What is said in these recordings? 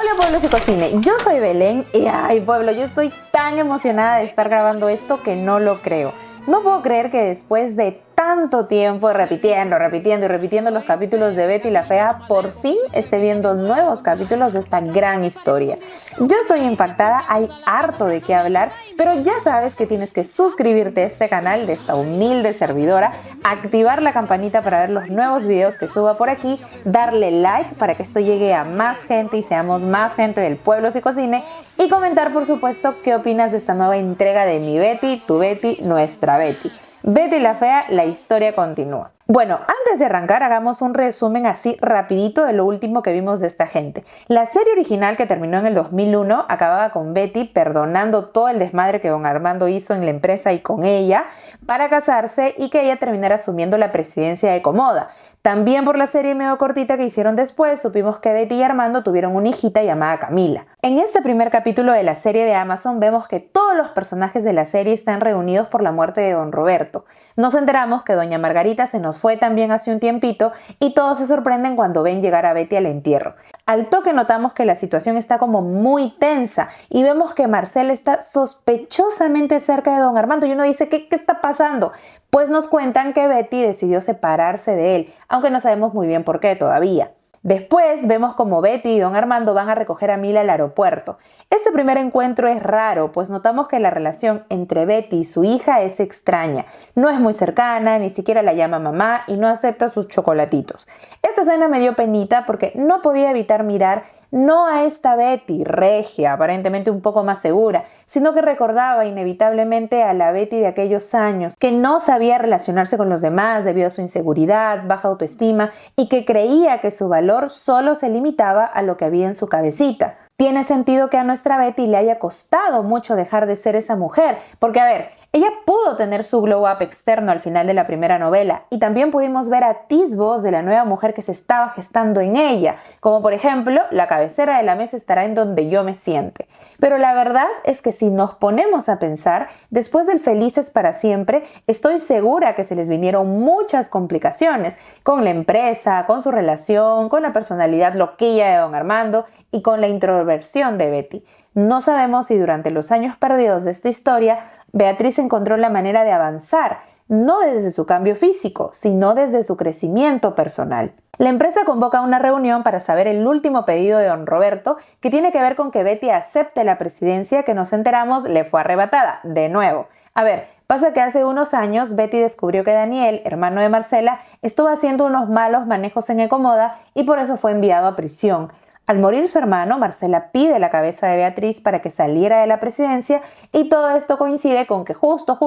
Hola pueblos y cocine, yo soy Belén y ay pueblo, yo estoy tan emocionada de estar grabando esto que no lo creo. No puedo creer que después de tanto tiempo repitiendo los capítulos de Betty la Fea, por fin esté viendo nuevos capítulos de esta gran historia. Yo estoy impactada, hay harto de qué hablar, pero ya sabes que tienes que suscribirte a este canal de esta humilde servidora, activar la campanita para ver los nuevos videos que suba por aquí, darle like para que esto llegue a más gente y seamos más gente del pueblo y cocine, y comentar por supuesto qué opinas de esta nueva entrega de Mi Betty, Tu Betty, Nuestra Betty. Betty la Fea, la historia continúa. Bueno, antes de arrancar, hagamos un resumen así rapidito de lo último que vimos de esta gente. La serie original, que terminó en el 2001, acababa con Betty perdonando todo el desmadre que don Armando hizo en la empresa y con ella para casarse y que ella terminara asumiendo la presidencia de Comoda. También por la serie medio cortita que hicieron después, supimos que Betty y Armando tuvieron una hijita llamada Camila. En este primer capítulo de la serie de Amazon vemos que todos los personajes de la serie están reunidos por la muerte de don Roberto. Nos enteramos que doña Margarita se nos fue también hace un tiempito y todos se sorprenden cuando ven llegar a Betty al entierro. Al toque notamos que la situación está como muy tensa y vemos que Marcela está sospechosamente cerca de don Armando y uno dice, ¿qué está pasando? Pues nos cuentan que Betty decidió separarse de él, aunque no sabemos muy bien por qué todavía. Después vemos como Betty y don Armando van a recoger a Mila al aeropuerto. Este primer encuentro es raro, pues notamos que la relación entre Betty y su hija es extraña. No es muy cercana, ni siquiera la llama mamá y no acepta sus chocolatitos. Esta escena me dio penita porque no podía evitar mirar no a esta Betty regia, aparentemente un poco más segura, sino que recordaba inevitablemente a la Betty de aquellos años, que no sabía relacionarse con los demás debido a su inseguridad, baja autoestima y que creía que su valor solo se limitaba a lo que había en su cabecita. Tiene sentido que a nuestra Betty le haya costado mucho dejar de ser esa mujer, porque a ver, ella pudo tener su glow up externo al final de la primera novela y también pudimos ver atisbos de la nueva mujer que se estaba gestando en ella, como por ejemplo, la cabecera de la mesa estará en donde yo me siente. Pero la verdad es que si nos ponemos a pensar, después del Felices para Siempre, estoy segura que se les vinieron muchas complicaciones con la empresa, con su relación, con la personalidad loquilla de don Armando y con la introversión de Betty. No sabemos si durante los años perdidos de esta historia, Beatriz encontró la manera de avanzar, no desde su cambio físico, sino desde su crecimiento personal. La empresa convoca una reunión para saber el último pedido de don Roberto, que tiene que ver con que Betty acepte la presidencia que nos enteramos le fue arrebatada, de nuevo. A ver, pasa que hace unos años Betty descubrió que Daniel, hermano de Marcela, estuvo haciendo unos malos manejos en Ecomoda y por eso fue enviado a prisión. Al morir su hermano, Marcela pide la cabeza de Beatriz para que saliera de la presidencia y todo esto coincide con que justo,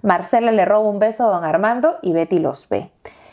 Marcela le roba un beso a don Armando y Betty los ve.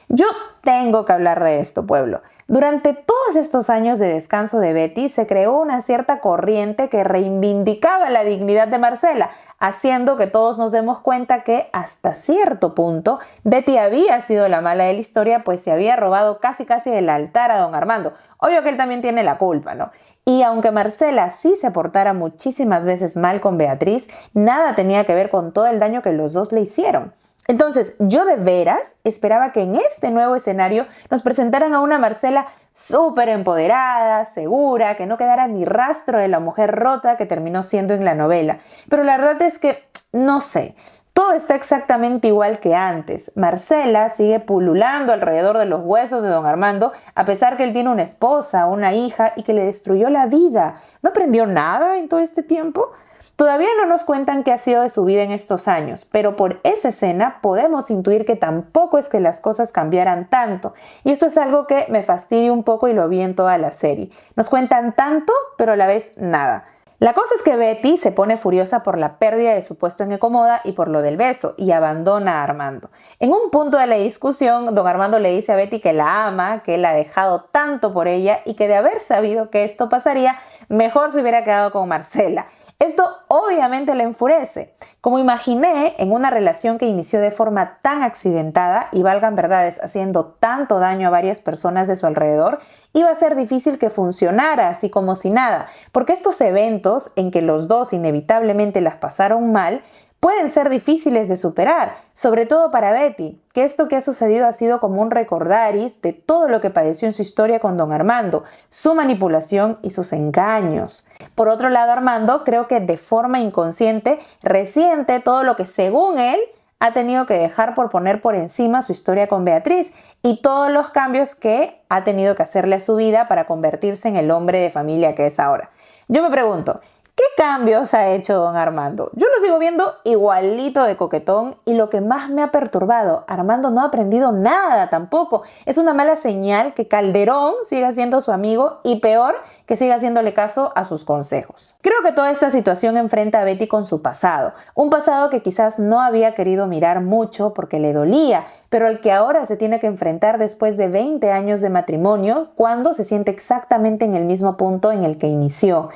Yo tengo que hablar de esto, pueblo. Durante todos estos años de descanso de Betty se creó una cierta corriente que reivindicaba la dignidad de Marcela, haciendo que todos nos demos cuenta que hasta cierto punto Betty había sido la mala de la historia, pues se había robado casi del altar a don Armando. Obvio que él también tiene la culpa, ¿no? Y aunque Marcela sí se portara muchísimas veces mal con Beatriz, nada tenía que ver con todo el daño que los dos le hicieron. Entonces, yo de veras esperaba que en este nuevo escenario nos presentaran a una Marcela súper empoderada, segura, que no quedara ni rastro de la mujer rota que terminó siendo en la novela. Pero la verdad es que, no sé, todo está exactamente igual que antes. Marcela sigue pululando alrededor de los huesos de don Armando, a pesar que él tiene una esposa, una hija y que le destruyó la vida. ¿No aprendió nada en todo este tiempo? Todavía no nos cuentan qué ha sido de su vida en estos años, pero por esa escena podemos intuir que tampoco es que las cosas cambiaran tanto. Y esto es algo que me fastidia un poco y lo vi en toda la serie. Nos cuentan tanto, pero a la vez nada. La cosa es que Betty se pone furiosa por la pérdida de su puesto en Ecomoda y por lo del beso y abandona a Armando. En un punto de la discusión, don Armando le dice a Betty que la ama, que él ha dejado tanto por ella y que de haber sabido que esto pasaría, mejor se hubiera quedado con Marcela. Esto obviamente le enfurece. Como imaginé, en una relación que inició de forma tan accidentada y valgan verdades, haciendo tanto daño a varias personas de su alrededor, iba a ser difícil que funcionara así como si nada, porque estos eventos en que los dos inevitablemente las pasaron mal, pueden ser difíciles de superar, sobre todo para Betty, que esto que ha sucedido ha sido como un recordaris de todo lo que padeció en su historia con don Armando, su manipulación y sus engaños. Por otro lado, Armando creo que de forma inconsciente resiente todo lo que según él ha tenido que dejar por poner por encima su historia con Beatriz y todos los cambios que ha tenido que hacerle a su vida para convertirse en el hombre de familia que es ahora. Yo me pregunto, ¿qué cambios ha hecho don Armando? Yo lo sigo viendo igualito de coquetón y lo que más me ha perturbado, Armando no ha aprendido nada tampoco. Es una mala señal que Calderón siga siendo su amigo y peor, que siga haciéndole caso a sus consejos. Creo que toda esta situación enfrenta a Betty con su pasado, un pasado que quizás no había querido mirar mucho porque le dolía, pero al que ahora se tiene que enfrentar después de 20 años de matrimonio, cuando se siente exactamente en el mismo punto en el que inició.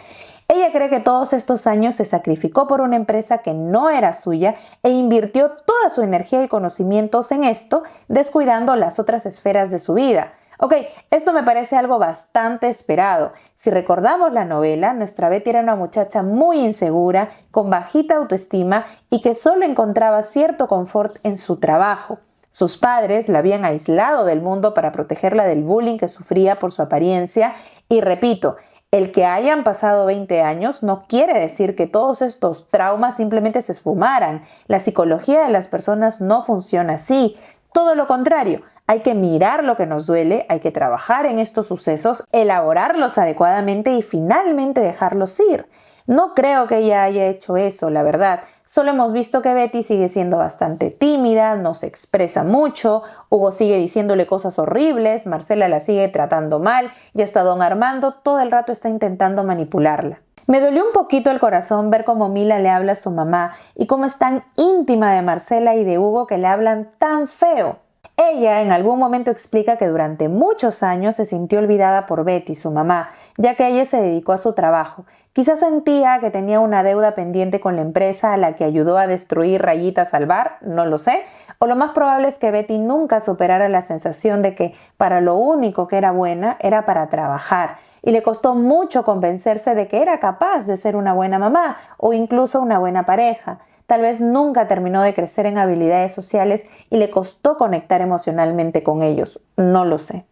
Ella cree que todos estos años se sacrificó por una empresa que no era suya e invirtió toda su energía y conocimientos en esto, descuidando las otras esferas de su vida. Ok, esto me parece algo bastante esperado. Si recordamos la novela, nuestra Betty era una muchacha muy insegura, con bajita autoestima y que solo encontraba cierto confort en su trabajo. Sus padres la habían aislado del mundo para protegerla del bullying que sufría por su apariencia y repito, el que hayan pasado 20 años no quiere decir que todos estos traumas simplemente se esfumaran. La psicología de las personas no funciona así. Todo lo contrario, hay que mirar lo que nos duele, hay que trabajar en estos sucesos, elaborarlos adecuadamente y finalmente dejarlos ir. No creo que ella haya hecho eso, la verdad. Solo hemos visto que Betty sigue siendo bastante tímida, no se expresa mucho, Hugo sigue diciéndole cosas horribles, Marcela la sigue tratando mal y hasta don Armando todo el rato está intentando manipularla. Me dolió un poquito el corazón ver cómo Mila le habla a su mamá y cómo es tan íntima de Marcela y de Hugo que le hablan tan feo. Ella en algún momento explica que durante muchos años se sintió olvidada por Betty, su mamá, ya que ella se dedicó a su trabajo. Quizás sentía que tenía una deuda pendiente con la empresa a la que ayudó a destruir Rayita Salvar, no lo sé, o lo más probable es que Betty nunca superara la sensación de que para lo único que era buena era para trabajar, y le costó mucho convencerse de que era capaz de ser una buena mamá o incluso una buena pareja. Tal vez nunca terminó de crecer en habilidades sociales y le costó conectar emocionalmente con ellos. No lo sé.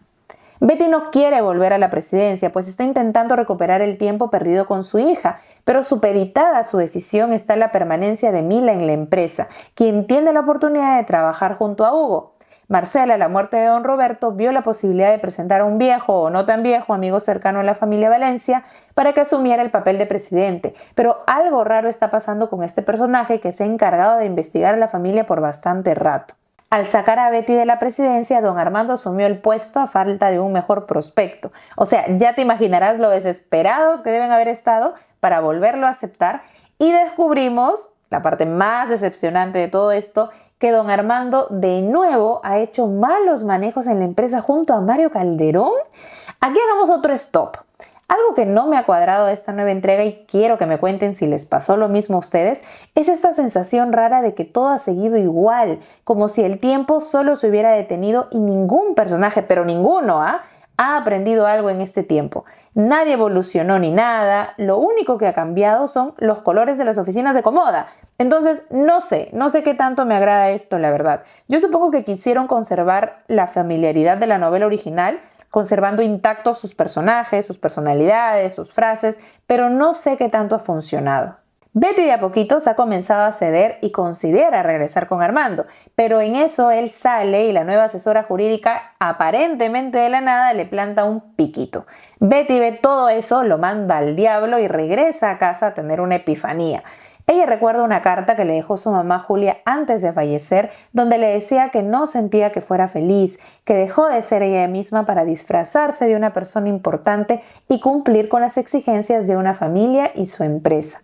Betty no quiere volver a la presidencia, pues está intentando recuperar el tiempo perdido con su hija, pero supeditada a su decisión está la permanencia de Mila en la empresa, quien tiene la oportunidad de trabajar junto a Hugo. Marcela, a la muerte de don Roberto, vio la posibilidad de presentar a un viejo o no tan viejo amigo cercano a la familia Valencia para que asumiera el papel de presidente, pero algo raro está pasando con este personaje que se ha encargado de investigar a la familia por bastante rato. Al sacar a Betty de la presidencia, don Armando asumió el puesto a falta de un mejor prospecto. O sea, ya te imaginarás lo desesperados que deben haber estado para volverlo a aceptar y descubrimos, la parte más decepcionante de todo esto, que don Armando de nuevo ha hecho malos manejos en la empresa junto a Mario Calderón. Aquí hagamos otro stop. Algo que no me ha cuadrado de esta nueva entrega y quiero que me cuenten si les pasó lo mismo a ustedes, es esta sensación rara de que todo ha seguido igual, como si el tiempo solo se hubiera detenido y ningún personaje, pero ninguno, ha aprendido algo en este tiempo. Nadie evolucionó ni nada, lo único que ha cambiado son los colores de las oficinas de Comoda. Entonces, no sé qué tanto me agrada esto, la verdad. Yo supongo que quisieron conservar la familiaridad de la novela original, conservando intactos sus personajes, sus personalidades, sus frases, pero no sé qué tanto ha funcionado. Betty de a poquitos ha comenzado a ceder y considera regresar con Armando, pero en eso él sale y la nueva asesora jurídica, aparentemente de la nada, le planta un piquito. Betty ve todo eso, lo manda al diablo y regresa a casa a tener una epifanía. Ella recuerda una carta que le dejó su mamá Julia antes de fallecer, donde le decía que no sentía que fuera feliz, que dejó de ser ella misma para disfrazarse de una persona importante y cumplir con las exigencias de una familia y su empresa.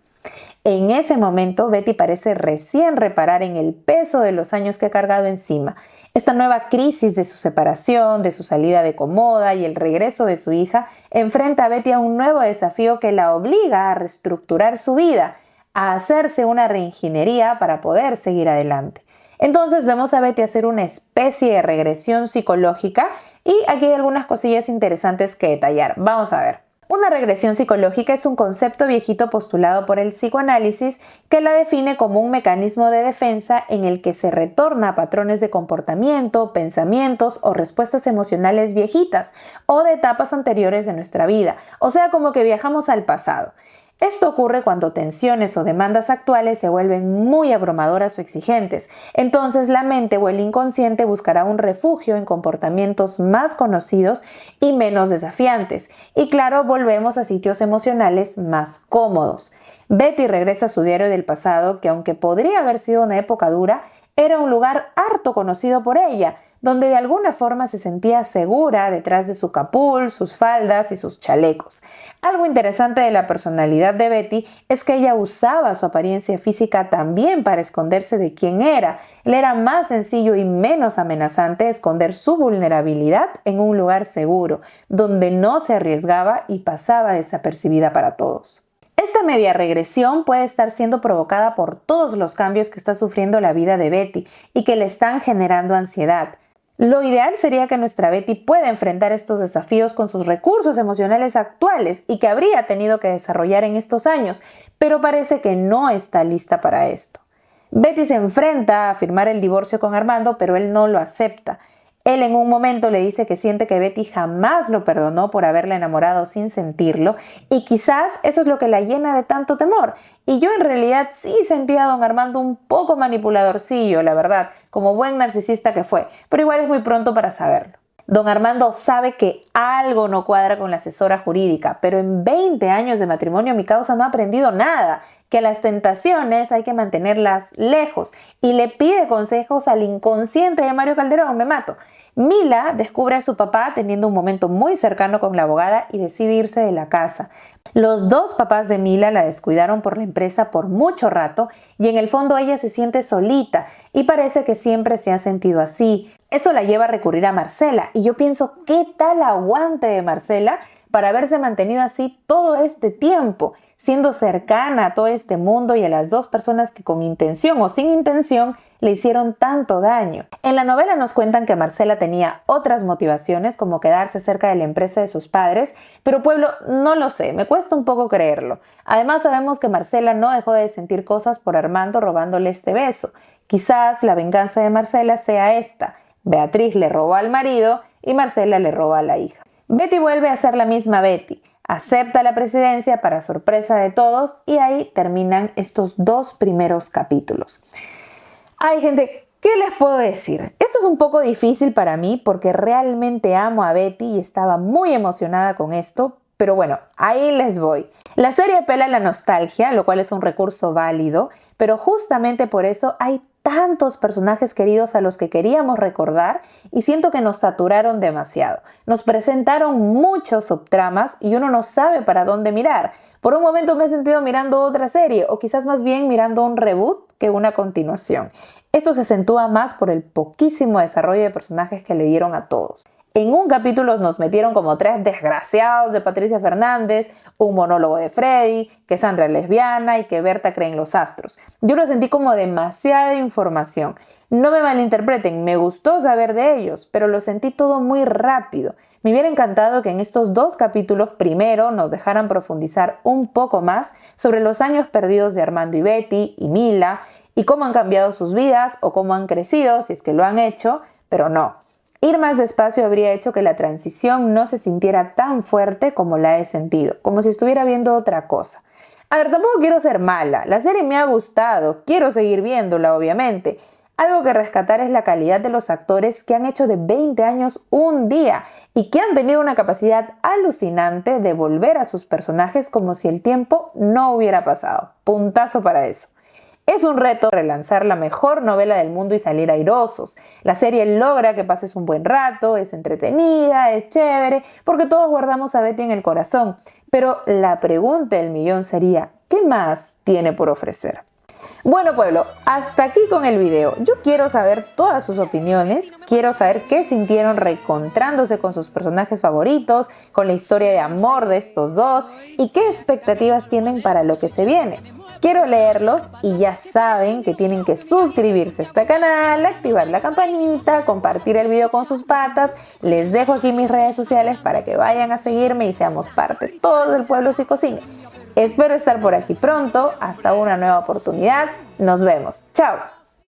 En ese momento, Betty parece recién reparar en el peso de los años que ha cargado encima. Esta nueva crisis de su separación, de su salida de Comoda y el regreso de su hija, enfrenta a Betty a un nuevo desafío que la obliga a reestructurar su vida, a hacerse una reingeniería para poder seguir adelante. Entonces vemos a Betty hacer una especie de regresión psicológica y aquí hay algunas cosillas interesantes que detallar. Vamos a ver. Una regresión psicológica es un concepto viejito postulado por el psicoanálisis que la define como un mecanismo de defensa en el que se retorna a patrones de comportamiento, pensamientos o respuestas emocionales viejitas o de etapas anteriores de nuestra vida, o sea, como que viajamos al pasado. Esto ocurre cuando tensiones o demandas actuales se vuelven muy abrumadoras o exigentes. Entonces la mente o el inconsciente buscará un refugio en comportamientos más conocidos y menos desafiantes. Y claro, volvemos a sitios emocionales más cómodos. Betty regresa a su diario del pasado, que aunque podría haber sido una época dura, era un lugar harto conocido por ella, donde de alguna forma se sentía segura detrás de su capul, sus faldas y sus chalecos. Algo interesante de la personalidad de Betty es que ella usaba su apariencia física también para esconderse de quién era. Le era más sencillo y menos amenazante esconder su vulnerabilidad en un lugar seguro, donde no se arriesgaba y pasaba desapercibida para todos. Esta media regresión puede estar siendo provocada por todos los cambios que está sufriendo la vida de Betty y que le están generando ansiedad. Lo ideal sería que nuestra Betty pueda enfrentar estos desafíos con sus recursos emocionales actuales y que habría tenido que desarrollar en estos años, pero parece que no está lista para esto. Betty se enfrenta a firmar el divorcio con Armando, pero él no lo acepta. Él en un momento le dice que siente que Betty jamás lo perdonó por haberla enamorado sin sentirlo y quizás eso es lo que la llena de tanto temor. Y yo en realidad sí sentía a don Armando un poco manipuladorcillo, la verdad, como buen narcisista que fue, pero igual es muy pronto para saberlo. Don Armando sabe que algo no cuadra con la asesora jurídica, pero en 20 años de matrimonio mi causa no ha aprendido nada, que las tentaciones hay que mantenerlas lejos y le pide consejos al inconsciente de Mario Calderón, me mato. Mila descubre a su papá teniendo un momento muy cercano con la abogada y decide irse de la casa. Los dos papás de Mila la descuidaron por la empresa por mucho rato y en el fondo ella se siente solita y parece que siempre se ha sentido así. Eso la lleva a recurrir a Marcela y yo pienso, ¿qué tal aguante de Marcela para haberse mantenido así todo este tiempo, siendo cercana a todo este mundo y a las dos personas que con intención o sin intención le hicieron tanto daño? En la novela nos cuentan que Marcela tenía otras motivaciones como quedarse cerca de la empresa de sus padres, pero pueblo, no lo sé, me cuesta un poco creerlo. Además sabemos que Marcela no dejó de sentir cosas por Armando robándole este beso. Quizás la venganza de Marcela sea esta: Beatriz le robó al marido y Marcela le roba a la hija. Betty vuelve a ser la misma Betty, acepta la presidencia para sorpresa de todos y ahí terminan estos dos primeros capítulos. Ay, gente, ¿qué les puedo decir? Esto es un poco difícil para mí porque realmente amo a Betty y estaba muy emocionada con esto, pero bueno, ahí les voy. La serie apela a la nostalgia, lo cual es un recurso válido, pero justamente por eso hay tantos personajes queridos a los que queríamos recordar y siento que nos saturaron demasiado. Nos presentaron muchos subtramas y uno no sabe para dónde mirar. Por un momento me he sentido mirando otra serie o quizás más bien mirando un reboot que una continuación. Esto se acentúa más por el poquísimo desarrollo de personajes que le dieron a todos. En un capítulo nos metieron como 3 desgraciados de Patricia Fernández, un monólogo de Freddy, que Sandra es lesbiana y que Berta cree en los astros. Yo lo sentí como demasiada información. No me malinterpreten, me gustó saber de ellos, pero lo sentí todo muy rápido. Me hubiera encantado que en estos 2 capítulos primero nos dejaran profundizar un poco más sobre los años perdidos de Armando y Betty y Mila y cómo han cambiado sus vidas o cómo han crecido, si es que lo han hecho, pero no. Ir más despacio habría hecho que la transición no se sintiera tan fuerte como la he sentido, como si estuviera viendo otra cosa. A ver, tampoco quiero ser mala, la serie me ha gustado, quiero seguir viéndola obviamente. Algo que rescatar es la calidad de los actores que han hecho de 20 años un día y que han tenido una capacidad alucinante de volver a sus personajes como si el tiempo no hubiera pasado. Puntazo para eso. Es un reto relanzar la mejor novela del mundo y salir airosos. La serie logra que pases un buen rato, es entretenida, es chévere, porque todos guardamos a Betty en el corazón. Pero la pregunta del millón sería, ¿qué más tiene por ofrecer? Bueno, pueblo, hasta aquí con el video. Yo quiero saber todas sus opiniones, quiero saber qué sintieron reencontrándose con sus personajes favoritos, con la historia de amor de estos dos y qué expectativas tienen para lo que se viene. Quiero leerlos y ya saben que tienen que suscribirse a este canal, activar la campanita, compartir el video con sus patas. Les dejo aquí mis redes sociales para que vayan a seguirme y seamos parte todo del pueblo psicocine. Espero estar por aquí pronto. Hasta una nueva oportunidad. Nos vemos. Chao.